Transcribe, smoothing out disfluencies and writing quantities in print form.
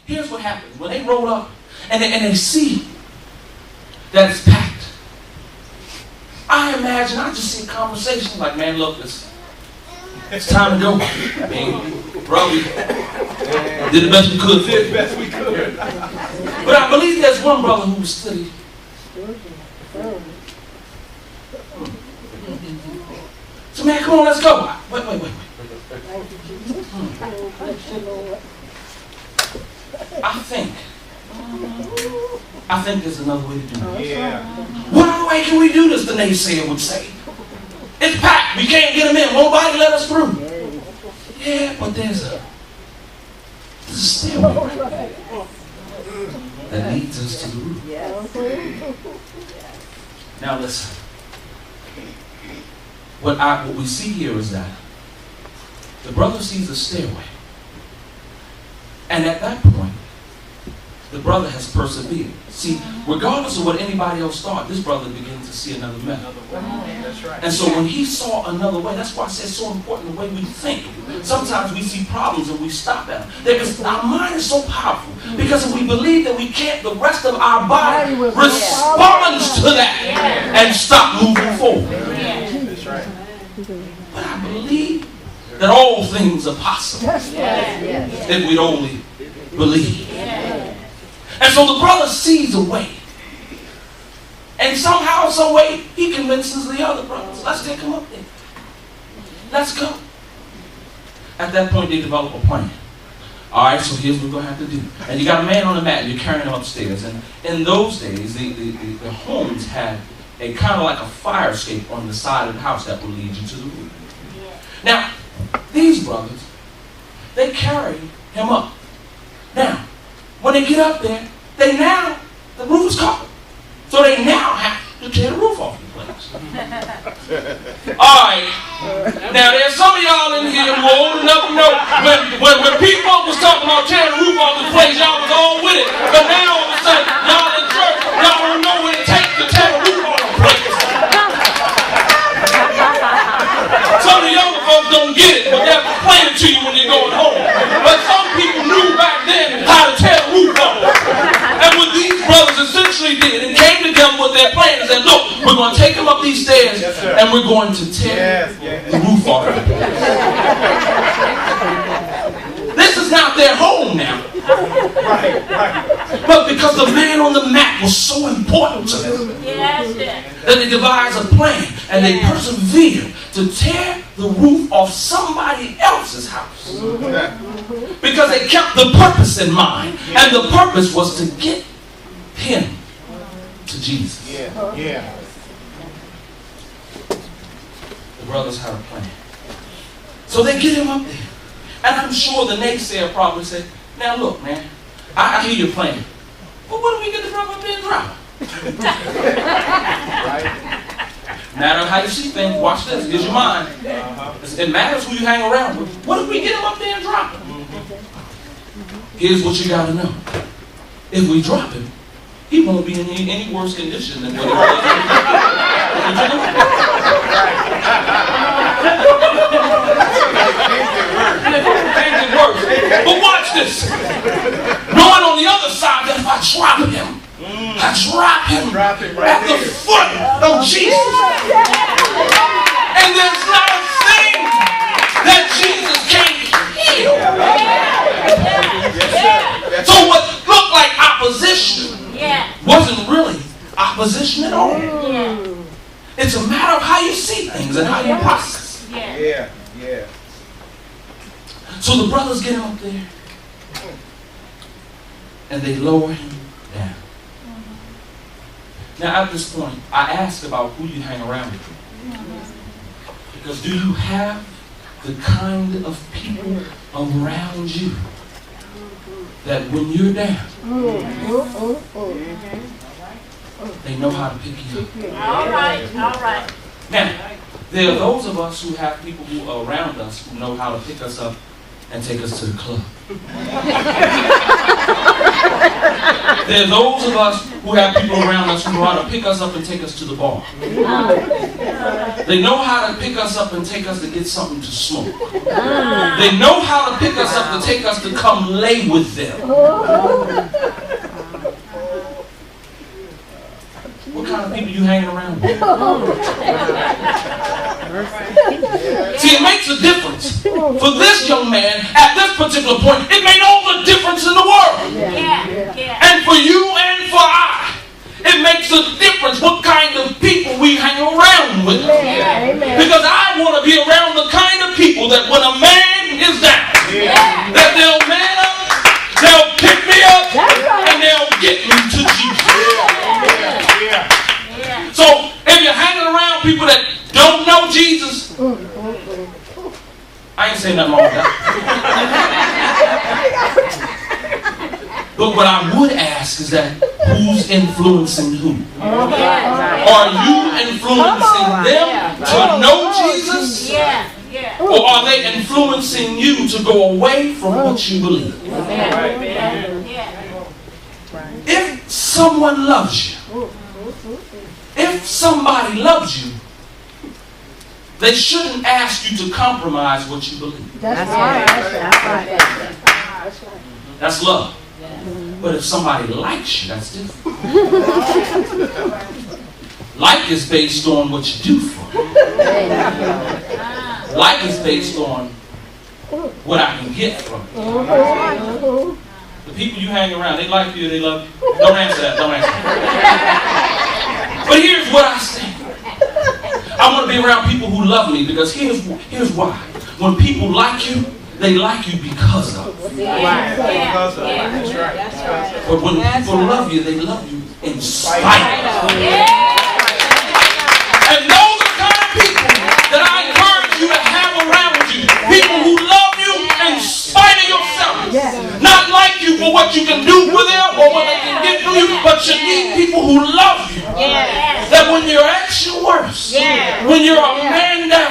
here's what happens. When they roll up and they see that it's packed, I imagine, I just see conversations like, man, look, it's time to go. I mean, bro, we did the best we could. Did the best we could. But I believe there's one brother who was studying. So man, come on, let's go. Wait. I think there's another way to do it. Yeah. What other way can we do this, the naysayer would say? It's packed. We can't get them in. Won't nobody let us through. Yeah, but there's a stairway right there that leads us to the roof. Now listen. What we see here is that the brother sees a stairway. And at that point, the brother has persevered. See, regardless of what anybody else thought, this brother began to see another method. That's right. And so when he saw another way, that's why I say it's so important the way we think. Sometimes we see problems and we stop at them. Because our mind is so powerful. Because if we believe that we can't, the rest of our body responds to that and stop moving forward. That's right. But I believe that all things are possible if we'd only believe. And so the brother sees a way. And somehow, some way, he convinces the other brothers, let's take him up there. Let's go. At that point, they develop a plan. All right, so here's what we're going to have to do. And you got a man on the mat, and you're carrying him upstairs. And in those days, the homes had a kind of like a fire escape on the side of the house that would lead you to the roof. Now, these brothers, they carry him up. Now, when they get up there, the roof is covered. So they now have to tear the roof off the place. Alright. Now there's some of y'all in here who are old enough to know when people was talking about tearing the roof off the place, y'all was all with it. But now all of a sudden, y'all in church, y'all don't know what it takes to tear the roof off the place. Some of the younger folks don't get it, but they'll explain it to you when you're going home. But some people knew back then how to tear the roof off. And what these brothers essentially did, and came to them with their plan, and said, look, we're going to take them up these stairs, and we're going to tear the roof off. This is not their home now. But because the man on the mat was so important to them, that they devised a plan, and they persevered to tear the roof off somebody else's house. Because they kept the purpose in mind, and the purpose was to get him to Jesus. The brothers had a plan. So they get him up there. And I'm sure the naysayer probably said, now look, man, I hear your plan. But what do we get the brother up there and drop? Matter how you see things, watch this, here's your mind. It matters who you hang around with. What if we get him up there and drop him? Here's what you gotta know. If we drop him, he won't be in any worse condition than what he was. But watch this. Knowing on the other side that if I drop him, at the foot of Jesus. And there's not a thing that Jesus can't heal. So what looked like opposition wasn't really opposition at all. It's a matter of how you see things and how you process. So the brothers get him up there and they lower him down. Now at this point, I asked about who you hang around with. Because do you have the kind of people around you that when you're down, they know how to pick you up? All right. Now, there are those of us who have people who are around us who know how to pick us up and take us to the club. There's those of us who have people around us who know how to pick us up and take us to the bar. They know how to pick us up and take us to get something to smoke. They know how to pick us up to take us to come lay with them. What kind of people you hanging around with? See, it makes a difference. For this young man, at this particular point, it made all the difference in the world. And for you and for I, it makes a difference what kind of people we hang around with. Because I want to be around the kind of people that when a man is down, that they'll man up, they'll pick me up, and they'll get me to Jesus. So if you're hanging around people that don't know Jesus, I ain't saying nothing wrong with that. But what I would ask is that who's influencing who? Are you influencing them to know Jesus? Or are they influencing you to go away from what you believe? If someone loves you, if somebody loves you, they shouldn't ask you to compromise what you believe. That's right. That's love. But if somebody likes you, that's different. Like is based on what you do for them. Like is based on what I can get from you. The people you hang around, they like you, they love you. Don't answer that, don't answer that. But here's what I say. I want to be around people who love me because here's why. When people like you, they like you because of. That's right. But when people love you, they love you in spite of. And those are the kind of people that I encourage you to have around you. People who love you in spite of yourself. Not like you for what you can do for them or what they can get from you, but you need people who love you. That when you're at your worst, when you're a man down,